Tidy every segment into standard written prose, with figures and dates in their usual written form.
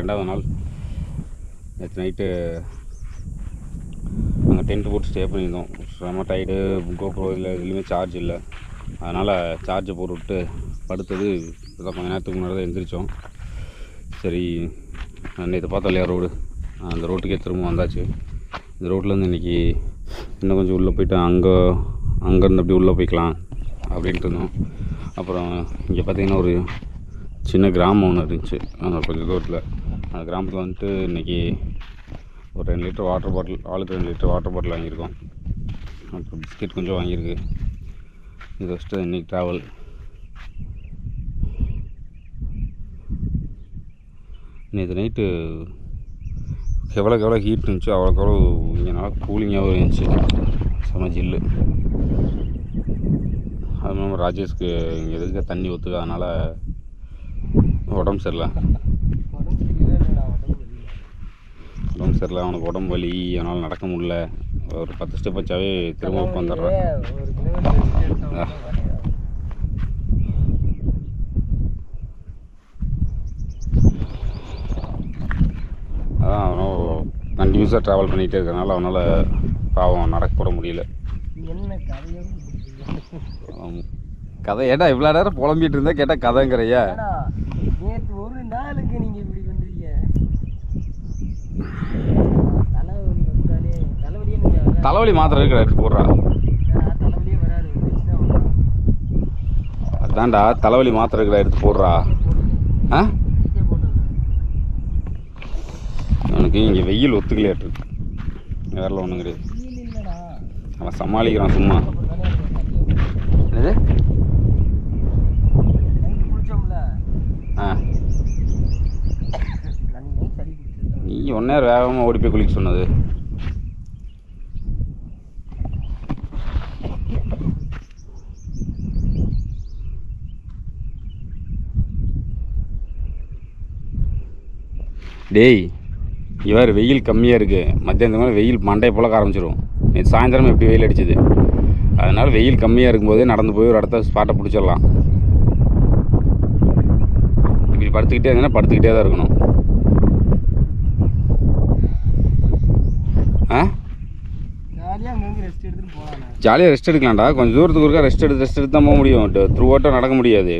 ரெண்டாவது நாள். நேற்று நைட்டு நாங்கள் டென்ட் போட்டு ஸ்டே பண்ணியிருந்தோம். செம்ம டயர்டு. கோப்ரோ இல்லை, எதுலேயுமே சார்ஜ் இல்லை. அதனால் சார்ஜை போட்டு விட்டு படுத்தது. இப்போதான் கொஞ்சம் நேரத்துக்கு முன்னாடி தான் எழுந்திரிச்சோம். சரி, நேற்று பார்த்தோம் இல்லையா ரோடு, அந்த ரோட்டுக்கே திரும்ப வந்தாச்சு. இந்த ரோட்லேருந்து இன்றைக்கி இன்னும் கொஞ்சம் உள்ளே போய்ட்டு அங்கேருந்து அப்படி உள்ளே போய்க்கலாம் அப்படின்ட்டு இருந்தோம். அப்புறம் இங்கே பார்த்திங்கன்னா ஒரு சின்ன கிராமம் ஒன்று இருந்துச்சு அந்த கொஞ்சம் தூரத்தில். அந்த கிராமத்தில் வந்துட்டு இன்றைக்கி ஒரு 2 லிட்டர் வாட்டர் பாட்டில், ஆளுக்கு 2 லிட்டர் வாட்டர் பாட்டில் வாங்கியிருக்கோம். அப்புறம் பிஸ்கெட் கொஞ்சம் வாங்கியிருக்கு. இதை வச்சுட்டு இன்றைக்கி ட்ராவல். நேற்று நைட்டு எவ்வளோக்கு ஹீட் இருந்துச்சு அவ்வளோக்கு எவ்வளோ இங்கே நல்லா கூலிங்காகவும் இருந்துச்சு. செம ஜில்லு. அது இல்லாமல் ராஜேஷ்க்கு இங்கே எதுக்கு தண்ணி ஒத்துக்க, அதனால் உடம்பு சரியில்லை. அவனுக்கு உடம்பு வலி, அவனால் நடக்க முடியல. ஒரு 10 ஸ்டெப் வச்சாவே திரும்ப வந்துடுறான். அதான் அவனும் கண்டினியூஸாக ட்ராவல் பண்ணிகிட்டே இருக்கிறனால அவனால் பாவம் நடக்க கூட முடியல. கதை ஏட்டா இவ்வளோ நேரம் புலம்பிகிட்டு இருந்தா கேட்டால் கதைங்கிறையா? ஒரு நாளுக்கு நீங்கள் இப்படி பண்ணுறீங்க. தலைவலி மாத்திரை இருக்கிற எடுத்து போடுறா. அதான்டா தலைவலி மாத்திரை இருக்கிற எடுத்து போடுறா. ஆ, அவனுக்கு இங்கே வெயில் ஒத்துக்கலையாட்டு. வேற ஒன்றும் கிடையாது. அவன் சமாளிக்கிறான் சும்மா. என்னது? ஆ, நீ 1 நேரம் வேகமாக ஓடி போய் குளிக்க சொன்னது. டேய், இவர் வெயில் கம்மியாக இருக்குது. மத்தியானத்து மேலே வெயில் மண்டையை புழக்க ஆரம்பிச்சிடும். நேற்று சாயந்தரம் எப்படி வெயில் அடிச்சுது. அதனால் வெயில் கம்மியாக இருக்கும்போதே நடந்து போய் ஒரு இடத்த ஸ்பாட்டை பிடிச்சிடலாம். இப்படி படுத்துக்கிட்டே இருந்தீங்கன்னா படுத்துக்கிட்டே தான் இருக்கணும். ஆ, ஜாலியாக ரெஸ்ட் எடுக்கலாம்டா. கொஞ்சம் தூரத்துக்கு இருக்கா ரெஸ்ட் எடுத்து தான் போக முடியும். த்ரூ அவுட்டாக நடக்க முடியாது.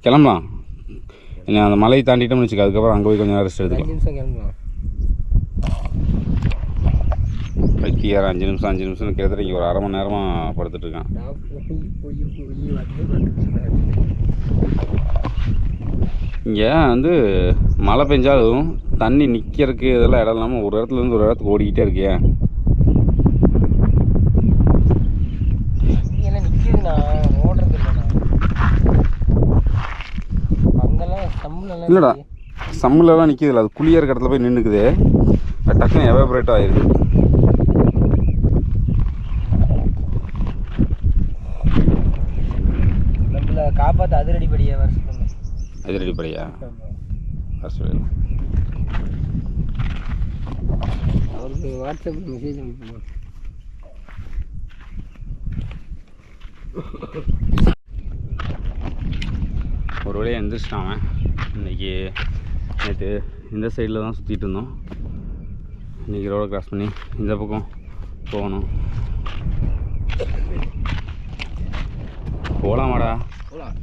கிளம்பலாம். இல்லை அந்த மலையை தாண்டிட்டோம்னு வச்சுக்க, அதுக்கப்புறம் அங்கே போய் கொஞ்சம் நேரம் ரெஸ்ட் எடுத்துக்கலாம். பைக்கு ஏற 5 நிமிஷம் கிட்டத்தட்ட இங்கே ஒரு 1/2 மணி நேரமாக படுத்துட்ருக்கான். இங்கே வந்து மழை பெஞ்சாலும் தண்ணி நிற்கிறதுக்கு இதெல்லாம் இடம் இல்லாமல் ஒரு இடத்துலேருந்து ஒரு இடத்துக்கு ஓடிக்கிட்டே இருக்கே. இல்லைடா, சம்முலலாம் நிற்கிதில்ல, அது குளியாக இருக்க இடத்துல போய் நின்றுக்குது. டக்குன்னு எவாபரேட் ஆகிடுது. நம்மள காப்பாற்ற அதிரடிப்படியா அவருக்கு வாட்ஸ்அப்பில் மெசேஜ் அனுப்புவோம். ஒரு வழியாக எந்திரிச்சிட்டான் அவன். இன்றைக்கி நேற்று இந்த சைடில் தான் சுற்றிட்டு இருந்தோம். இன்றைக்கி ரோடை கிராஸ் பண்ணி இந்த பக்கம் போகணும். போகலாமாடா? போகலாம்.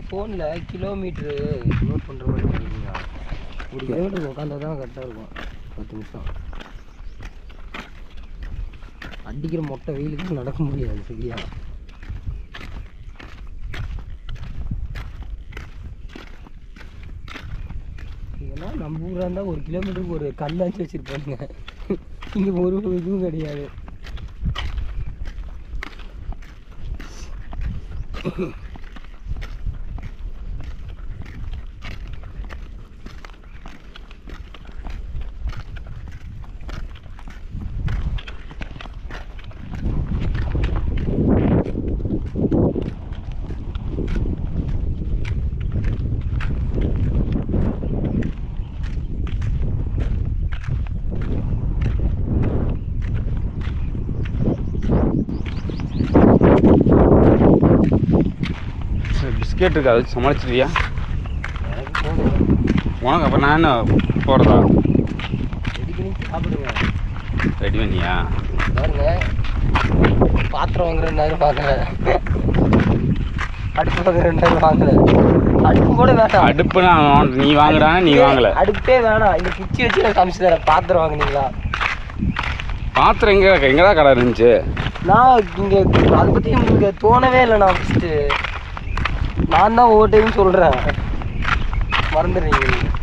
ஃபோனில் கிலோமீட்ரு நோட் பண்ணுற மாதிரி இருக்குங்களா? 1 கிலோமீட்டருக்கு உட்காந்தா தான் கரெக்டாக இருக்கும். 10 நிமிஷம் அடிக்கிற மொட்டை வெயிலுக்கு நடக்க முடியாது சரியா. இதெல்லாம் நம்ம ஊராக இருந்தால் 1 கிலோமீட்டருக்கு ஒரு கல்லாச்சு வச்சுருப்பாங்க. இங்கே ஒரு இதுவும் கிடையாது. பிஸ்கெட் இருக்கு, அதை வச்சு சமாளிச்சிட்டியா? எனக்கு போதும். உனக்கு அப்போ நான் என்ன போகிறதா? ரெடி பண்ணி சாப்பிடுங்க. ரெடி பண்ணியா? பாருங்க, பாத்திரம் வாங்குறேன்னாரு பார்க்குறேன், அடுப்பு வாங்குறேன்னாரு வாங்கலை. அடுப்பு கூட வேண்டாம். அடுப்புனா நீ வாங்குறானே, நீ வாங்கலை. அடுப்பே வேணாம், இந்த குச்சி வச்சு நான் சமைச்சு தரேன். பாத்திரம் வாங்குனீங்களா? பாத்திரம் எங்கே தான் கடை இருந்துச்சு? நான் இங்கே அதை பற்றி உங்களுக்கு தோணவே இல்லை. நான் ஃபஸ்ட்டு நான் தான் ஒவ்வொரு டைம் சொல்கிறேன், மறந்துடுறீங்க நீங்கள்.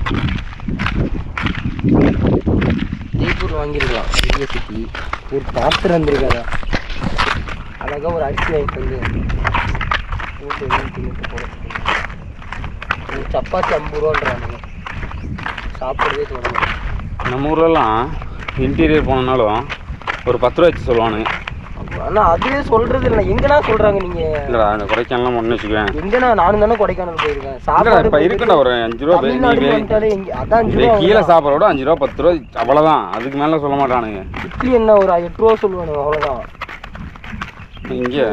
ஜெய்ப்பூர் வாங்கியிருக்கலாம், பெரிய சிட்டி. ஒரு பாத்திரம் இருந்திருக்காதா, அழகாக ஒரு அரிசி வாங்கிட்டு வந்து போட்டு தின்னுட்டு போகிறேன். ஒரு சப்பாத்தி 50 ரூபான்றானுங்க, சாப்பிட்றதே தோணுங்க. நம்ம ஊர்லலாம் இன்டீரியர் போனாலும் ஒரு 10 ரூபா வச்சு சொல்லுவானுங்க. ஆனால் அதுவே சொல்கிறது இல்லை. எங்கேனா சொல்கிறாங்க நீங்கள்? இல்லைடா, அந்த கொடைக்கானலாம் ஒன்று வச்சுக்குவேன். எங்கேனா நானும் தானே கொடைக்கானல் போயிருக்கேன். சாப்பாடு இப்போ இருக்குண்டா ஒரு 5 ரூபா வந்துட்டாலே அதான் 5 ரூபா. கீழே சாப்பிட்றோட 5 ரூபா 10 ரூபா அவ்வளோதான், அதுக்கு மேலே சொல்ல மாட்டானுங்க. இட்லி என்ன ஒரு 8 ரூபா சொல்லுவானுங்க, அவ்வளோதான். இங்கே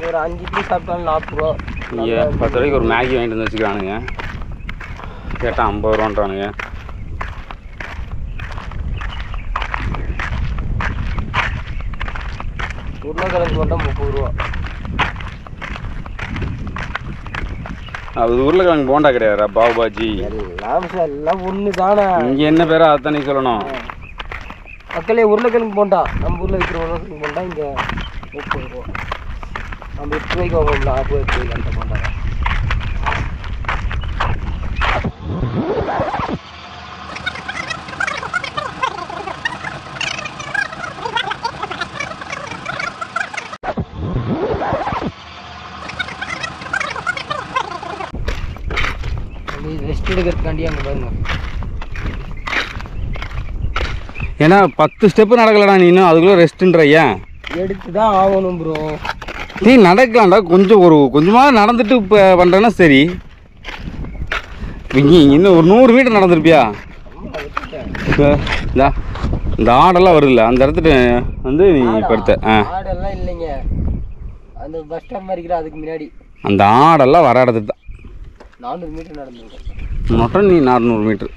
ஒரு 5 இட்லி சாப்பிட்டாலும் 40 ரூபா. இங்கே 10 ரூபாய்க்கு ஒரு மேகி வாங்கிட்டு வந்து வச்சுக்கிறானுங்க, கேட்டால் 50 ரூபான்றானுங்க. உருளைக்கிழங்கு மட்டும் 30 ரூபா. அது உருளைக்கிழங்கு போண்டா கிடையாதுடா, பாவ் பாஜி. எல்லாம் ஒன்று தானே. இங்கே என்ன பேரோ அதானே சொல்லணும். மக்களே, உருளைக்கிழங்கு போண்டா நம்ம ஊரில் விற்கிற உருளைக்கிழங்கு போண்டா இங்கே 30 ரூபா. நம்ம 8 ரூபாய்க்கு வாங்குவோம்ல, 40 ரூபாய்க்கு அந்த போண்டா. ரெஸ்ட் எடுக்கிறதுக்காண்டி அங்கே பாருங்க. ஏன்னா 10 ஸ்டெப்பு நடக்கலடா, நீ இன்னும் அதுக்குள்ளே ரெஸ்ட்டுன்றையா? எடுத்து தான் ஆகணும் ப்ரோ. நீ நடக்கலாம்டா, கொஞ்சமாக நடந்துட்டு இப்போ பண்ணுறேன்னா சரி. இங்கே இன்னும் ஒரு 100 மீட்டர் நடந்துருப்பியா? இந்த ஆடெல்லாம் வருதுல்ல, அந்த இடத்துல வந்து நீ படுத்த. ஆடெல்லாம் இல்லைங்க, அந்த பஸ் ஸ்டாப் மாதிரி இருக்கிற அதுக்கு முன்னாடி அந்த ஆடெல்லாம் வர இடத்துக்கு தான் 400 மீட்டர் நடந்துருக்கேன். மொத்தம் நீ 400 மீட்ரு.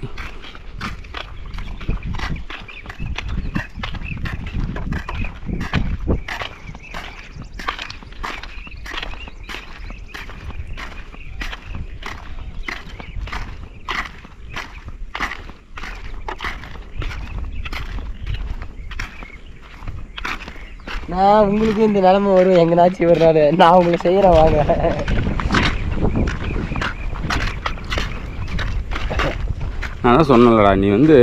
நான் உங்களுக்கு இந்த நிலைமை வரும் எங்கனாச்சும் ஒரு நாள், நான் உங்களை செய்கிறேன் வாங்க. நான் தான் சொன்னலடா, நீ வந்து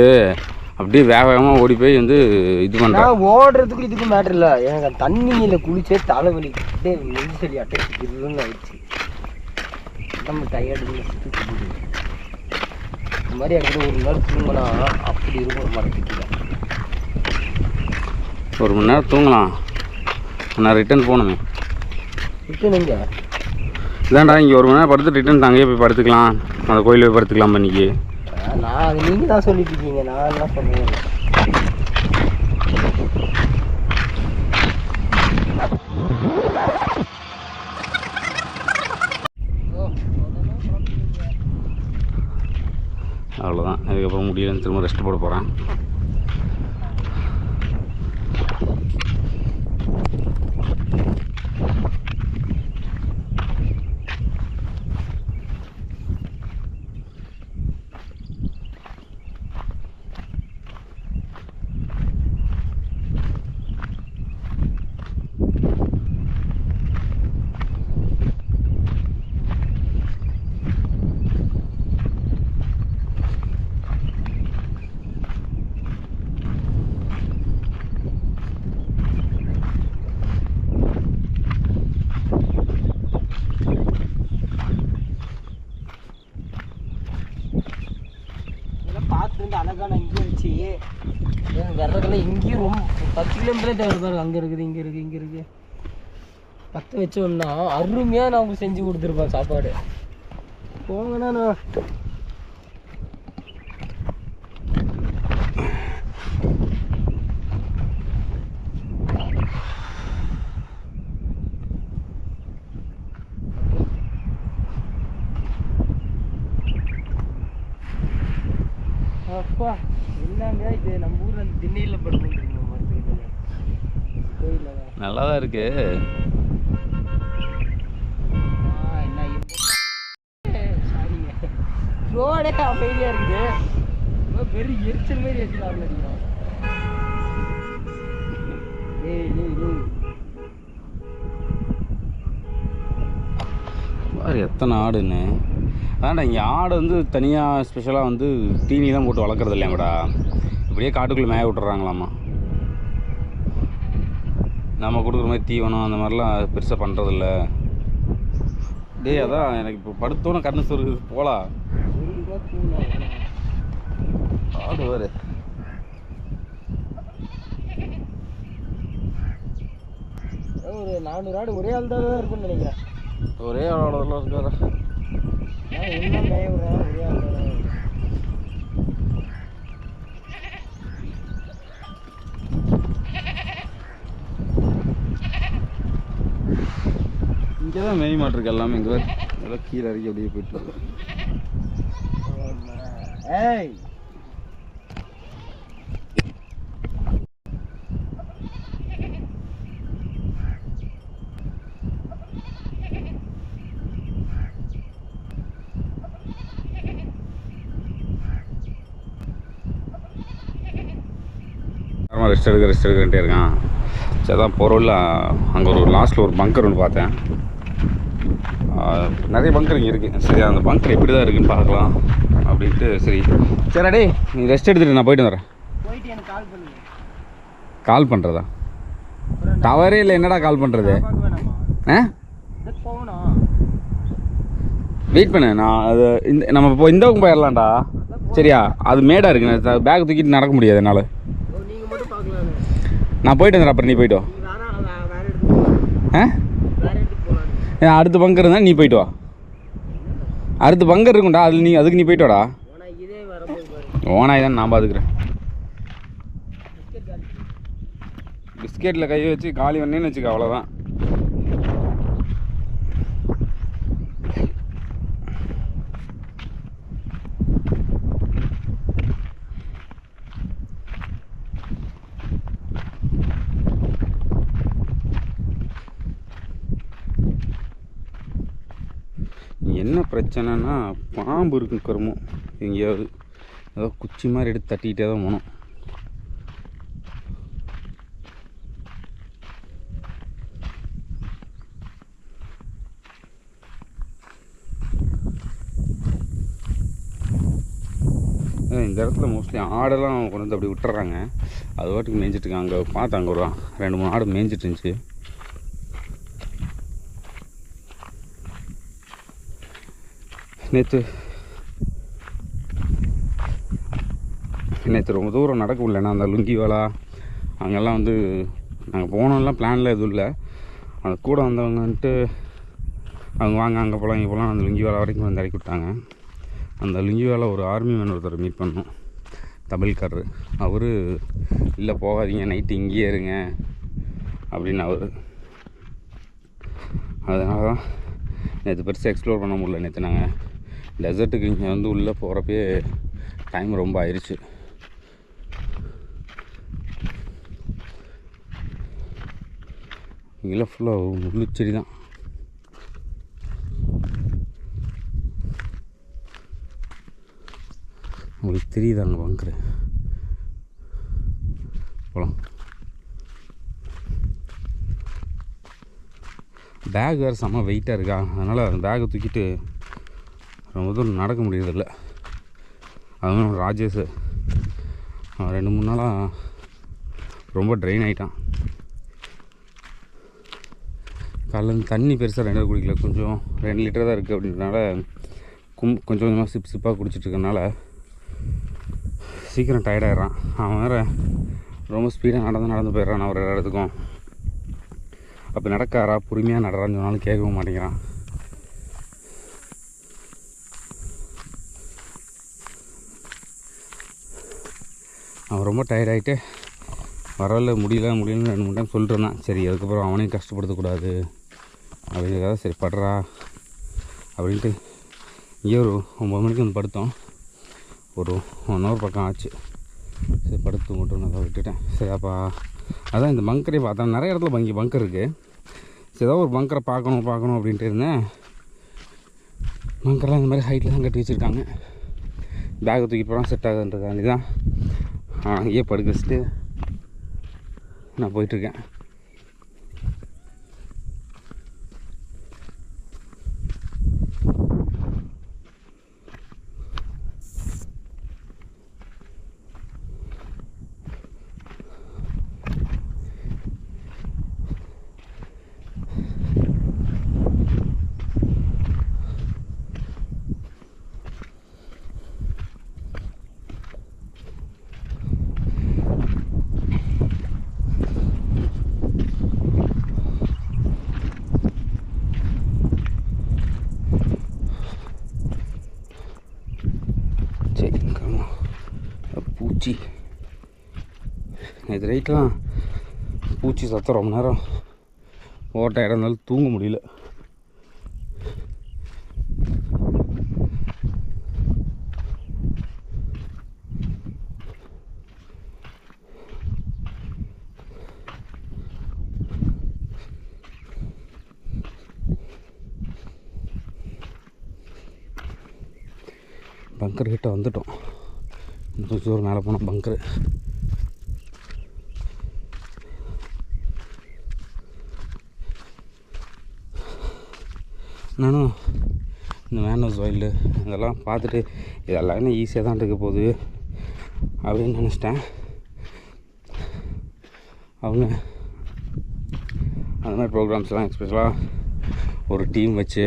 அப்படியே வேகமாக ஓடி போய் வந்து இது பண்ணுற. நான் ஓடுறதுக்கு இதுக்கும் மேட்ரு இல்லை, எனக்கு தண்ணியில் குளிச்சே தலைவலி நெஞ்சு சளி அட்டைன்னு ஆயிடுச்சு. நம்ம டயர்டு இந்த மாதிரி இடத்துல ஒரு நாள் தூங்கினா அப்படி இருக்கும். மரத்துக்கு ஒரு மணி நேரம் தூங்கலாம், நான் ரிட்டன் போகணுமே. ரிட்டன் எங்கே? இதான்டா, இங்கே ஒரு மணி நேரம் படுத்து ரிட்டன் அங்கேயே போய் படுத்துக்கலாம், அந்த கோயிலில் போய் படுத்துக்கலாம் இன்னைக்கு. நான் அது நீங்கள் தான் சொல்லிட்டு இருக்கீங்க, நான் என்ன சொல்லுவேன். அவ்வளோதான், அதுக்கப்புறம் முடியலன்னு திரும்ப ரெஸ்ட் போட போகிறேன். பார்த்துட்டு அழகான இங்கே இருந்துச்சு, விறகுலாம் இங்கேயும் ரொம்ப 10 கிலோமீட்டர் தேவை பாருங்க. அங்கே இருக்குது, இங்கே இருக்குது, இங்கே இருக்குது. 10 வச்சோம்னா அருமையாக நான் உங்களுக்கு செஞ்சு கொடுத்துருப்பேன் சாப்பாடு. போங்கண்ணா. நான் அப்பா என்னங்க இது நம்ம ஊரில் அந்த திண்ணையில் படுத்துருக்கீங்க மரத்துக்கிட்ட கோயிலில் நல்லா தான் இருக்கு. என்ன சாரிங்க ரோடே அமைதியாக இருக்குது. வெறும் எரிச்சல் மாரி வச்சுக்கலாம் அடிக்கிறோம். பாரு எத்தனை ஆடுன்னு. அதான்டா இங்கே ஆடு வந்து தனியாக ஸ்பெஷலாக வந்து தீனிலாம் போட்டு வளர்க்குறது இல்லையாங்கடா, இப்படியே காட்டுக்குள்ளே மேய விட்டுறாங்களாம்மா. நம்ம கொடுக்குற மாதிரி தீவனம் அந்த மாதிரிலாம் பெருசாக பண்ணுறதில்ல. டேய் அதான் எனக்கு இப்போ படுத்தோன்னு கண்ணு சொருகுது போகலாம். ஆடு வேறு ஒரு 400 ஆடு ஒரே ஆள் தான் இருக்குன்னு நினைக்கிறேன். ஒரே ஆளோடலாம் இருக்காரா? என்ன மேய விடுறாங்க ஒரே ஆள் தான். இங்கே தான் மேய் மாட்டிருக்கு எல்லாமே. இங்கே எல்லாம் கீழே இறக்கி அப்படியே போயிட்டு. ஏய் ரெஸ்ட் எடுக்கிறேன்ட்டே இருக்கான். சரி தான் போகிறோம்ல, அங்கே ஒரு லாஸ்ட்டில் ஒரு பங்கர் ஒன்று பார்த்தேன். நிறைய பங்கர் இங்கே இருக்குது. சரி அந்த பங்கர் எப்படி தான் இருக்குதுன்னு பார்க்கலாம் அப்படின்ட்டு. சரி அடே நீ ரெஸ்ட் எடுத்துகிட்டு நான் போயிட்டு வரேன். போயிட்டு எனக்கு கால் பண்ணுங்க. கால் பண்ணுறதா? டவரே இல்லை, என்னடா கால் பண்ணுறது? ஆ போகணும், வெயிட் பண்ணு. நான் அது நம்ம இப்போ இந்த பக்கம் போயிடலாம்டா. சரியா? அது மேடாக இருக்குண்ணே, பேக் தூக்கிட்டு நடக்க முடியாது என்னால். நீங்கள் மட்டும் பார்க்கலாம். நான் போயிட்டு வந்துடுறேன், அப்புறம் நீ போயிட்டு வா. ஆ அடுத்த பங்கர் இருந்தால் நீ போயிட்டு வா. அடுத்த பங்கர் இருக்கும்டா, அதில் அதுக்கு நீ போயிட்டு வாடா. ஓனாய் தான் நான் பார்த்துக்கிறேன். பிஸ்கெட்டில் கை வச்சு காலி வந்தேன்னு வச்சுக்க, அவ்வளோதான். என்ன பிரச்சனைனா பாம்பு இருக்கும் கருமம் எங்கேயாவது. ஏதோ குச்சி மாதிரி எடுத்து தட்டிக்கிட்டே தான் போனோம். இந்த இடத்துல மோஸ்ட்லி ஆடெல்லாம் கொண்டு வந்து அப்படி விட்டுறாங்க. அது வாட்டுக்கு மேய்ஞ்சிட்ருக்காங்க. அங்கே பார்த்தேன், அங்கே ஒரு 2-3 ஆடு மேய்ஞ்சிட்டு இருந்துச்சு. நேற்று ரொம்ப தூரம் நடக்க முடியலண்ணா. அந்த லுங்கி வேலை அங்கெல்லாம் வந்து நாங்கள் போனோம்லாம் பிளானில் எதுவும் இல்லை. அந்த கூட வந்தவங்க வந்துட்டு அவங்க வாங்க அங்கே போகலாம் இங்கே போகலாம், அந்த லுங்கி வேலை வரைக்கும் வந்து இறக்கி விட்டாங்க. அந்த லுங்கி வேலை ஒரு ஆர்மி மேன் ஒருத்தர் மீட் பண்ணோம், தமிழ்காரரு. அவர் இல்லை போகாதீங்க, நைட்டு இங்கேயே இருங்க அப்படின்னு அவர். அதனால தான் நேற்று பெருசாக எக்ஸ்ப்ளோர் பண்ண முடியல. நேற்று நாங்கள் டெசர்ட்டுக்கு இங்கே வந்து உள்ளே போகிறப்பே டைம் ரொம்ப ஆயிடுச்சு. இங்கெல்லாம் ஃபுல்லாக முள்ளுச்செடி தான். உங்களுக்கு தெரியுது அங்கே வாங்குற போகலாம். பேக் வேறு செம்ம வெயிட்டாக இருக்கா, அதனால் அந்த பேக்கை தூக்கிட்டு ரொம்ப தூரம் நடக்க முடியறதில்ல. அதுவும் ராஜேஷ் 2-3 நாளாக ரொம்ப ட்ரெயின் ஆகிட்டான். காலைல தண்ணி பெருசாக 2 குடிக்கல, கொஞ்சம் 2 லிட்டர் தான் இருக்குது. அப்படின்றனால கொஞ்சம் கொஞ்சமாக சிப்பாக குடிச்சிட்ருக்கனால சீக்கிரம் டயர்டாகிட்றான். அவன் வேறு ரொம்ப ஸ்பீடாக நடந்து போயிடுறான் ஒரு இடத்துக்கும். அப்போ நடக்காரா பொறுமையாக நடறான்னு சொன்னாலும் கேட்கவும் மாட்டேங்கிறான். அவன் ரொம்ப டயர்டாகிட்டு வரல முடியலன்னு 2-3 டைம் சொல்லிட்டு இருந்தான். சரி அதுக்கப்புறம் அவனையும் கஷ்டப்படுத்தக்கூடாது அப்படிங்கிறத சரி படுறா அப்படின்ட்டு இங்கே ஒரு 9 மணிக்கு வந்து படுத்தோம். ஒரு 1 hour பக்கம் ஆச்சு. சரி படுத்து மட்டும் நான் விட்டுட்டேன். சரி அப்போ அதான் இந்த பங்கரே பார்த்தேன். நிறைய இடத்துல பங்கர் இருக்குது. சரி ஏதாவது ஒரு பங்கரை பார்க்கணும் அப்படின்ட்டு இருந்தேன். பங்கர்லாம் இந்த மாதிரி ஹைட்டில் தான் கட்டி வச்சுருக்காங்க. பேக்கை தூக்கிட்டு போனால் செட் ஆகுதுன்றதுக்காண்டி தான் அங்கேயே படுக்க வச்சுட்டு நான் போயிட்டுருக்கேன். பூச்சி இது ரைட்லாம் பூச்சி சத்தம் ரொம்ப நேரம் ஓட்ட இடம் இருந்தாலும் தூங்க முடியல. பங்கர் கிட்ட வந்துட்டோம். கொஞ்சம் ஒரு மேலே போனோம் பங்கரு. நானும் இந்த மேனோஸ் வைல்டு இதெல்லாம் பார்த்துட்டு இதெல்லாம் ஈஸியாக தான் இருக்க போகுது அப்படின்னு நினச்சிட்டேன். அவங்க அந்த மாதிரி ப்ரோக்ராம்ஸ்லாம் எஸ்பெஷலாக ஒரு டீம் வச்சு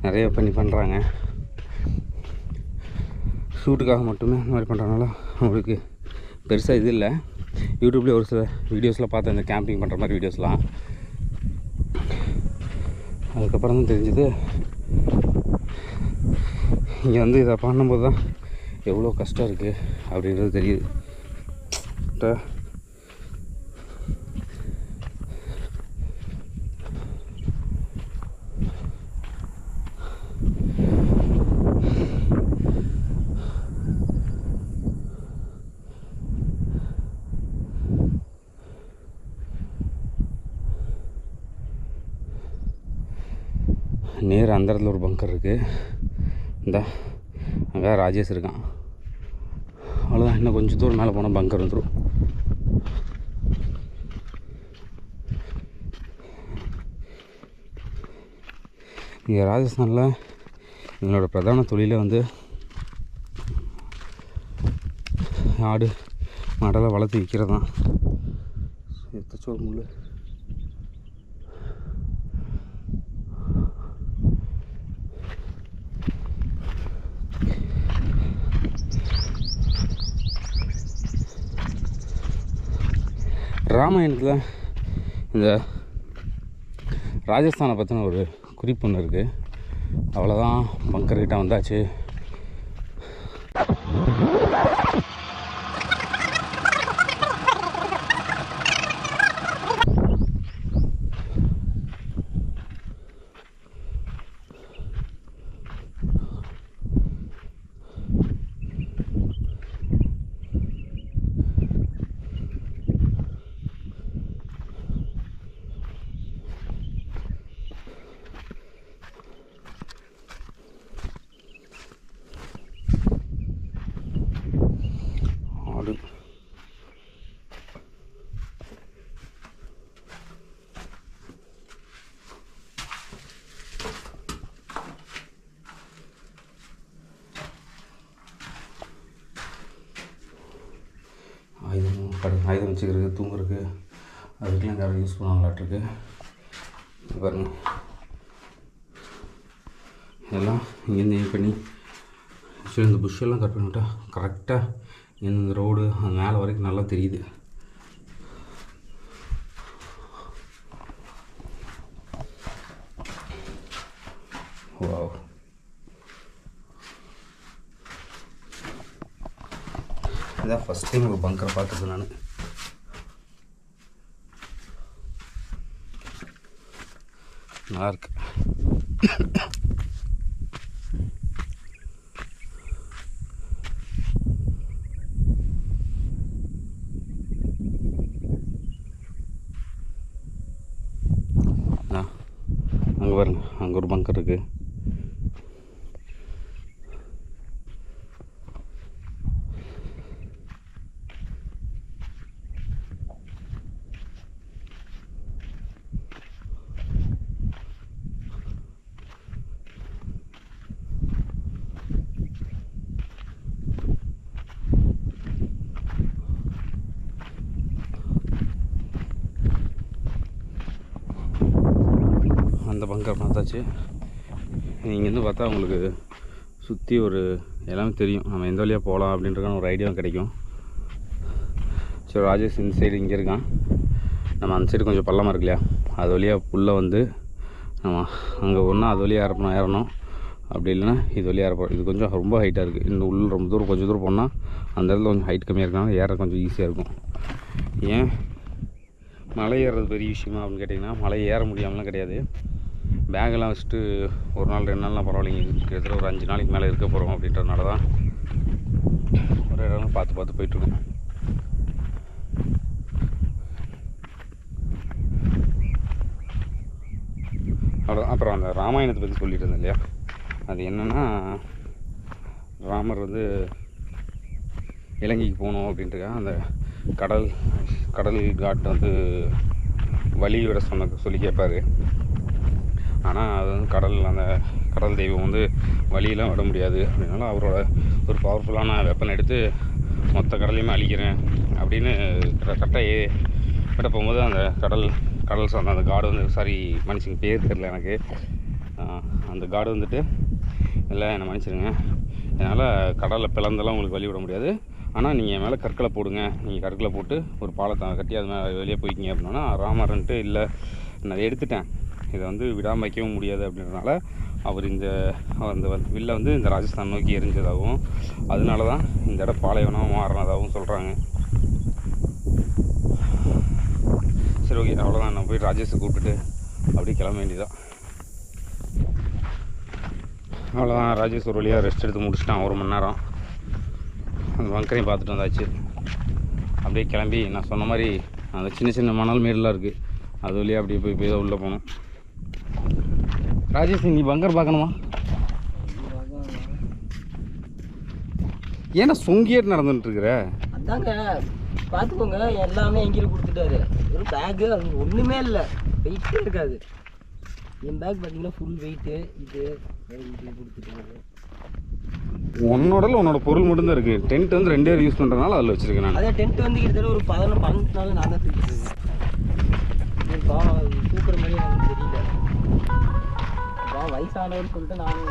நிறைய பண்ணுறாங்க. ஷூட்டுக்காக மட்டுமே அந்த மாதிரி பண்ணுறதுனால அவங்களுக்கு பெருசாக இது இல்லை. யூடியூப்லேயே ஒரு சில வீடியோஸில் பார்த்தேன், இந்த கேம்பிங் பண்ணுற மாதிரி வீடியோஸ்லாம். அதுக்கப்புறம் தான் தெரிஞ்சுது இங்கே வந்து இதை பண்ணும்போது தான் எவ்வளோ கஷ்டம் இருக்குது அப்படின்றது தெரியுது. நேர் அந்த இடத்துல ஒரு பங்கர் இருக்குது. இந்த அங்கே ராஜேஷ் இருக்கான். அவ்வளோதான், இன்னும் கொஞ்சம் தூரம் மேலே போனால் பங்கர் வந்துடும். இங்கே ராஜஸ்தானில் எங்களோட பிரதான தொழிலே வந்து ஆடு மாடெல்லாம் வளர்த்து விற்கிறது தான். எத்தச்சோடு முள் ராமாயணத்தில் இந்த ராஜஸ்தானை பற்றின ஒரு குறிப்பு ஒன்று இருக்குது. அவ்வளோதான், பங்கர்கிட்ட வந்தாச்சு. ஆடு ஆயுதம் வச்சுக்கிறது, தூங்குறதுக்கு, அதுக்கெலாம் நிறைய யூஸ் பண்ணுவாங்களாட்டிருக்கு. பாருங்க, இதெல்லாம் இங்கேருந்து ஏன் பண்ணி ஆக்சுவலி இந்த புஷ்ஷெல்லாம் கட் பண்ணிவிட்டா கரெக்டாக இந்த ரோடு அந்த மேலே வரைக்கும் நல்லா தெரியுது. வாவ், இதான் ஃபஸ்ட் டைம் ஒரு பங்கரை பார்த்துருக்கேன் நான். நல்லாயிருக்கு. அங்கே பாருங்க, அங்கே ஒரு பங்கர் இருக்குது. அந்த பங்கர் பார்த்தாச்சு. இங்கேருந்து பார்த்தா உங்களுக்கு சுற்றி ஒரு எல்லாமே தெரியும், நம்ம எந்த வழியாக போகலாம் அப்படின்றக்கான ஒரு ஐடியாவும் கிடைக்கும். சரி, ராஜேஷ் இந்த சைடு இங்கே இருக்கான். நம்ம அந்த சைடு கொஞ்சம் பள்ளமாக இருக்கு இல்லையா, அது வழியாக உள்ளே வந்து நம்ம அங்கே ஒன்றா அது வழியாக ஏறணும். அப்படி இல்லைன்னா இது வழியாக ஏறப்போம். இது கொஞ்சம் ரொம்ப ஹைட்டாக இருக்குது. இந்த உள்ள ரொம்ப தூரம் கொஞ்சம் தூரம் போனால் அந்த இடத்துல கொஞ்சம் ஹைட் கம்மியாக இருக்கனால ஏற கொஞ்சம் ஈஸியாக இருக்கும். ஏன் மலை ஏறுறது பெரிய விஷயமா அப்படின்னு கேட்டிங்கன்னா, மலை ஏற முடியாமலாம் கிடையாது. பேக்கெல்லாம் வச்சுட்டு ஒரு நாள் 2 நாள்லாம் பரவாயில்லைங்க, கிட்டத்தட்ட ஒரு 5 நாளைக்கு மேலே இருக்க போகிறோம் அப்படின்றதுனால தான் ஒரு இடம் பார்த்து போயிட்டுருக்கோம். அவ்வளோ. அப்புறம் அந்த ராமாயணத்தை பற்றி சொல்லிட்டு இருந்தேன் இல்லையா, அது என்னென்னா, ராமர் வந்து இலங்கைக்கு போகணும் அப்படின்ட்டுருக்காங்க. அந்த கடல் காட்டு வந்து வழியோட சொல்லி கேட்பார். ஆனால் அது வந்து அந்த கடல் தெய்வம் வந்து வழியெல்லாம் விட முடியாது அப்படின்னால அவரோட ஒரு பவர்ஃபுல்லான வெப்பன் எடுத்து மொத்த கடலையுமே அழிக்கிறேன் அப்படின்னு கரெக்டாக விட போகும்போது அந்த கடல் சார்ந்த அந்த காடு வந்து, சாரி மன்னிச்சுங்க பேர் தெரியல எனக்கு, அந்த காடு வந்துட்டு, இல்லை என்னை மன்னிச்சிருங்க, என்னால் கடலில் பிளந்தெல்லாம் உங்களுக்கு வழி விட முடியாது, ஆனால் நீங்கள் என் மேலே கற்களை போடுங்க, நீங்கள் கற்களை போட்டு ஒரு பாலத்தை கட்டி அது மேலே வெளியே போய்க்கிங்க அப்படின்னா, ராமர்ன்ட்டு இல்லை நான் அதை எடுத்துட்டேன், இதை வந்து விடாமல் வைக்கவும் முடியாது அப்படின்றனால அவர் அந்த வில்லை வந்து இந்த ராஜஸ்தான் நோக்கி எரிஞ்சதாகவும் அதனால தான் இந்த இடம் பாலைவனமாக மாறினதாகவும் சொல்கிறாங்க. சரி, ஓகே, அவ்வளோதான். நான் போய் ராஜேஷை கூப்பிட்டுட்டு அப்படியே கிளம்ப வேண்டியதான். அவ்வளோதான். ராஜேஷ் ஒரு வழியாக ரெஸ்ட் எடுத்து முடிச்சிட்டான் 1 மணி நேரம். அந்த பங்கரையும் பார்த்துட்டு வந்தாச்சு. அப்படியே கிளம்பி நான் சொன்ன மாதிரி அந்த சின்ன மணல் மேடெலாம் இருக்குது, அது வழியாக அப்படியே போய் தான் உள்ளே போகணும். ராஜேஷ், நீ பங்கர் பார்க்கணுமா? ஏன்னா சொங்கிட்டு நடந்துட்டுருக்குற? அதாங்க பார்த்துக்கோங்க, எல்லாமே எங்கேயும் கொடுத்துட்டாரு. ஒரு பேக்கு அது ஒன்றுமே இல்லை, வெயிட்டே இருக்காது. என் பேக் பார்த்தீங்கன்னா ஃபுல் வெயிட்டு. இது கொடுத்துட்டாரு. உன்னோட பொருள் மட்டும்தான் இருக்குது. டென்ட் வந்து 2 பேர் யூஸ் பண்ணுறதுனால அதில் வச்சுருக்கேன் நான். அதே டென்ட் வந்து கிட்டத்தட்ட ஒரு 12 நாள் நான் தான் தூக்கிட்டு இருக்கேன். தூக்குற மாதிரி எனக்கு தெரியல. வயசானவர் சொல்லிட்டு நானும்